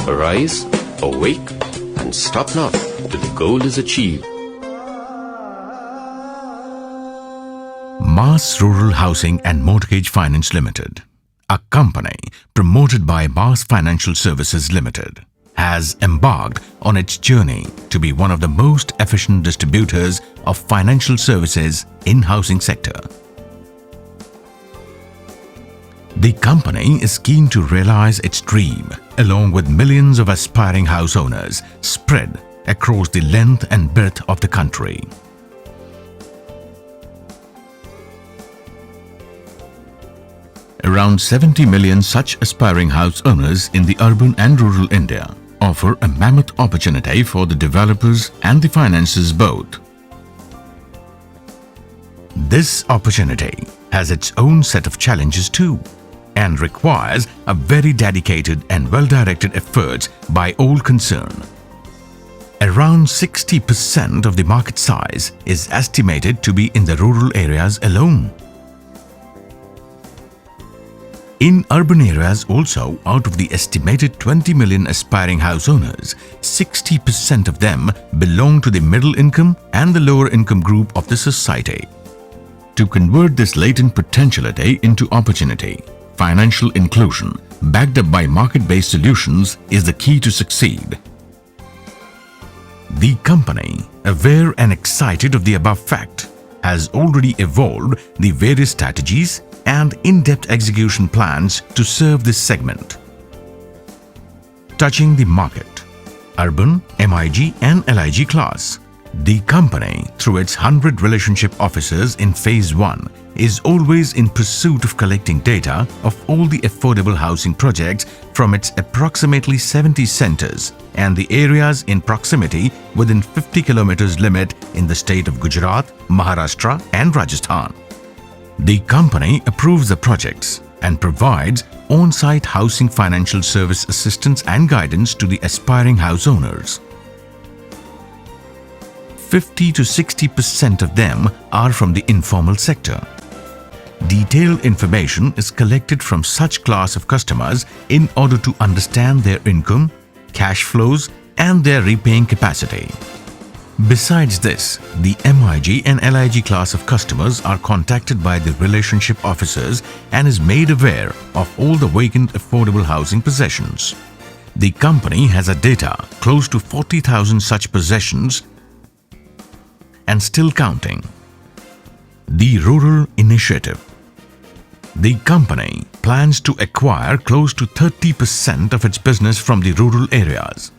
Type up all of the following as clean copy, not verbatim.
Arise, awake, and stop not till the goal is achieved. Mhrfl Housing and Mortgage Finance Limited, a company promoted by Mhrfl Financial Services Limited, has embarked on its journey to be one of the most efficient distributors of financial services in housing sector. The company is keen to realize its dream along with millions of aspiring house owners spread across the length and breadth of the country. Around 70 million such aspiring house owners in the urban and rural India offer a mammoth opportunity for the developers and the financiers both. This opportunity has its own set of challenges too, and requires a very dedicated and well-directed efforts by all concerned. Around 60% of the market size is estimated to be in the rural areas alone. In urban areas also, out of the estimated 20 million aspiring house owners, 60% of them belong to the middle income and the lower income group of the society. To convert this latent potentiality into opportunity, financial inclusion, backed up by market-based solutions, is the key to succeed. The company, aware and excited of the above fact, has already evolved the various strategies and in-depth execution plans to serve this segment. Touching the market, urban, MIG and LIG class, the company, through its 100 relationship officers in Phase 1, is always in pursuit of collecting data of all the affordable housing projects from its approximately 70 centers and the areas in proximity within 50 kilometers limit in the state of Gujarat, Maharashtra and Rajasthan. The company approves the projects and provides on-site housing financial service assistance and guidance to the aspiring house owners. 50 to 60% of them are from the informal sector. Detailed information is collected from such class of customers in order to understand their income, cash flows and their repaying capacity. Besides this, the MIG and LIG class of customers are contacted by the relationship officers and is made aware of all the vacant affordable housing possessions. The company has a data close to 40,000 such possessions and still counting. The Rural Initiative. The company plans to acquire close to 30% of its business from the rural areas.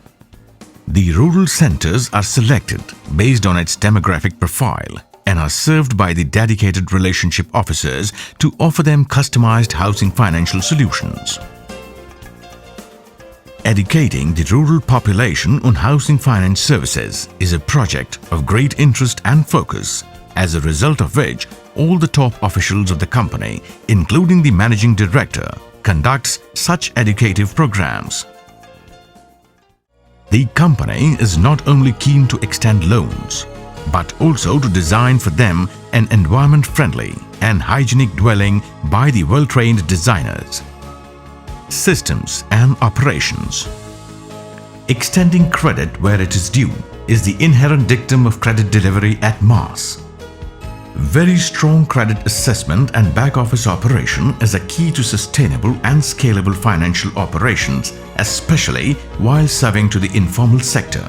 The rural centers are selected based on its demographic profile and are served by the dedicated relationship officers to offer them customized housing financial solutions. Educating the rural population on housing finance services is a project of great interest and focus, as a result of which all the top officials of the company, including the managing director, conducts such educative programs. The company is not only keen to extend loans, but also to design for them an environment-friendly and hygienic dwelling by the well-trained designers. Systems and operations. Extending credit where it is due is the inherent dictum of credit delivery at Mhrfl. Very strong credit assessment and back-office operation is a key to sustainable and scalable financial operations, especially while serving to the informal sector.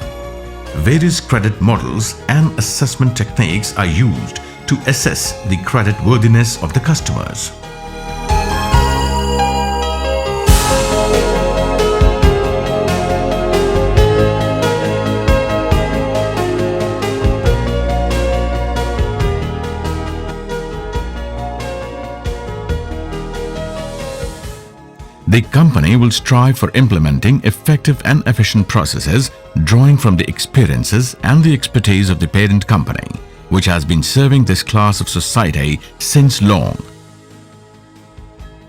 Various credit models and assessment techniques are used to assess the credit worthiness of the customers. The company will strive for implementing effective and efficient processes, drawing from the experiences and the expertise of the parent company, which has been serving this class of society since long.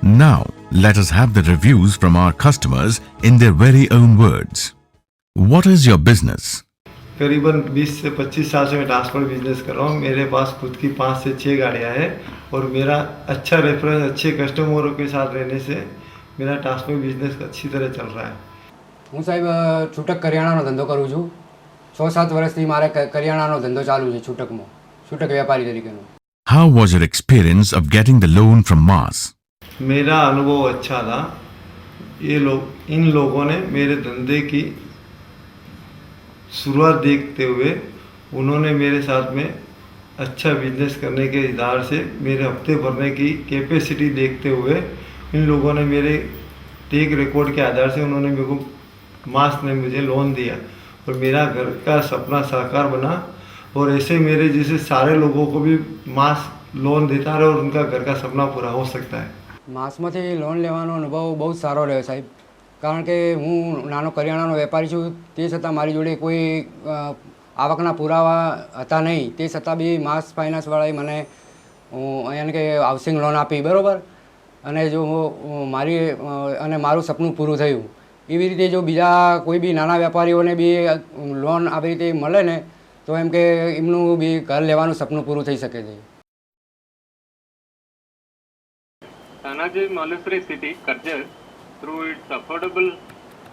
Now, let us have the reviews from our customers in their very own words. What is your business? करीबन 20 से 25 साल से मैं transport business कर रहा हूँ। मेरे पास खुद की 5 से 6 गाड़ियाँ हैं और मेरा अच्छा रेफरेंस अच्छे कस्टमरों के साथ रहने से मेरा ट्रांसपोर्ट बिजनेस अच्छी तरह चल रहा है। હું સાહેબ છૂટક કરિયાણાનો ધંધો કરું છું. 6-7 વર્ષથી મારે કરિયાણાનો ધંધો ચાલુ છે છૂટકમાં, છૂટક વેપારી તરીકેનો. How was your experience of getting the loan from Mars? मेरा अनुभव अच्छा था। इन लोगों ने मेरे धंधे की शुरुआत देखते हुए उन्होंने मेरे साथ में अच्छा बिजनेस करने के हिसाब से मेरे हफ्ते भरने की कैपेसिटी देखते हुए इन लोगों ने मेरे टेक रिकॉर्ड के आधार से उन्होंने मेरे को मास ने मुझे लोन दिया और मेरा घर का सपना साकार बना। और ऐसे मेरे जैसे सारे लोगों को भी मास लोन देता रहे और उनका घर का सपना पूरा हो सकता है। માસમાંથી લોન લેવાનો અનુભવ બહુ સારો રહ્યો સાહેબ, કારણ કે હું નાનો કરિયાણાનો વેપારી છું, તે છતાં મારી જોડે કોઈ આવકના પુરાવા હતા નહીં, તે છતાં બી માસ ફાઇનાન્સવાળાએ મને એને કે હાઉસિંગ લોન આપી, બરાબર. અને જો મારી અને મારું સપનું પૂરું થયું. એવી રીતે જો બીજા કોઈ બી નાના વેપારીઓને બી લોન આવી રીતે મળે ને તો એમ કે એમનું બી ઘર લેવાનું સપનું પૂરું થઈ શકે છે. Tanaji Monastery City, Karjar, through its affordable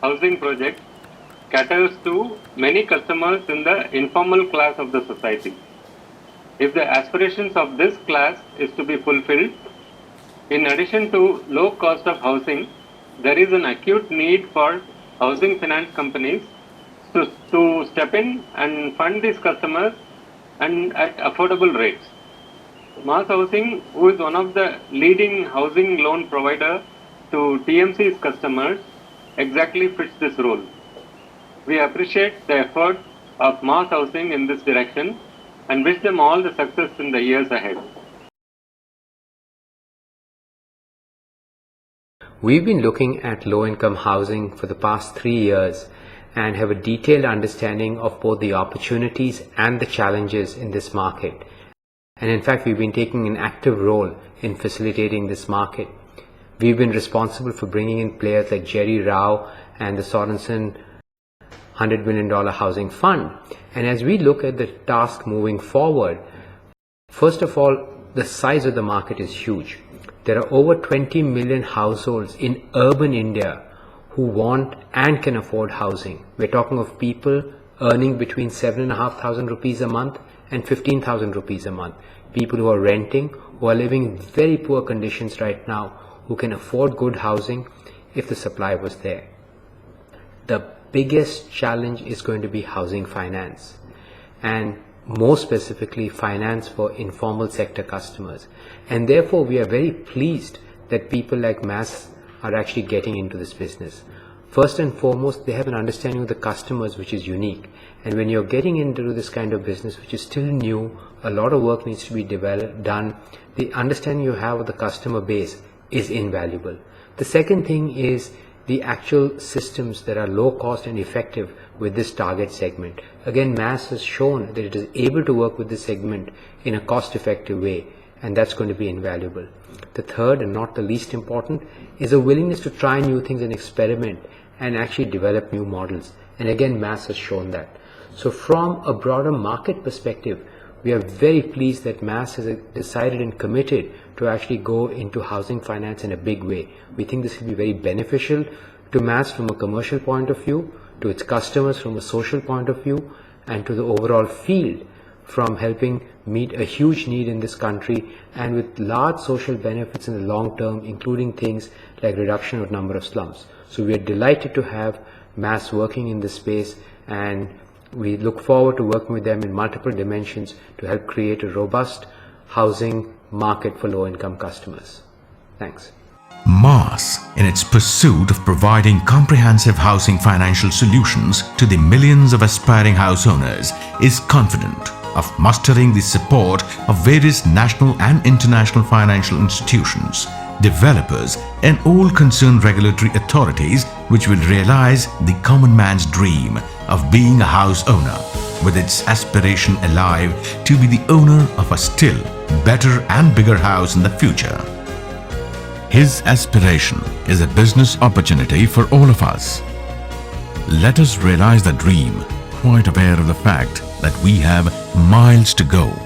housing project, caters to many customers in the informal class of the society. If the aspirations of this class is to be fulfilled, in addition to low cost of housing, there is an acute need for housing finance companies to step in and fund these customers and at affordable rates. Mass Housing, who is one of the leading housing loan provider to TMC's customers, exactly fits this role. We appreciate the effort of Mass Housing in this direction and wish them all the success in the years ahead. We've been looking at low-income housing for the past 3 years and have a detailed understanding of both the opportunities and the challenges in this market. And in fact, we've been taking an active role in facilitating this market. We've been responsible for bringing in players like Jerry Rao and the Sorensen $100 million housing fund. And as we look at the task moving forward, first of all, the size of the market is huge. There are over 20 million households in urban India who want and can afford housing. We're talking of people earning between 7,500 rupees a month and 15,000 rupees a month. People who are renting, who are living in very poor conditions right now, who can afford good housing if the supply was there. The biggest challenge is going to be housing finance, and more specifically finance for informal sector customers. And therefore we are very pleased that people like Mass are actually getting into this business. First and foremost, they have an understanding of the customers which is unique. And when you're getting into this kind of business which is still new, a lot of work needs to be done. The understanding you have of the customer base is invaluable. The second thing is the actual systems that are low cost and effective with this target segment. Again, Mass has shown that it is able to work with this segment in a cost effective way, and that's going to be invaluable. The third, and not the least important, is a willingness to try new things and experiment and actually develop new models. And again, Mass has shown that. So from a broader market perspective, we are very pleased that Mass has decided and committed to actually go into housing finance in a big way. We think this will be very beneficial to Mass from a commercial point of view, to its customers from a social point of view, and to the overall field from helping meet a huge need in this country, and with large social benefits in the long term, including things like reduction of number of slums. So we are delighted to have Mass working in this space, and we look forward to working with them in multiple dimensions to help create a robust housing market for low-income customers. Thanks. Mars, in its pursuit of providing comprehensive housing financial solutions to the millions of aspiring house owners, is confident of mustering the support of various national and international financial institutions, developers and all concerned regulatory authorities, which will realize the common man's dream of being a house owner, with its aspiration alive to be the owner of a still better and bigger house in the future. His aspiration is a business opportunity for all of us. Let us realize the dream quite aware of the fact that we have miles to go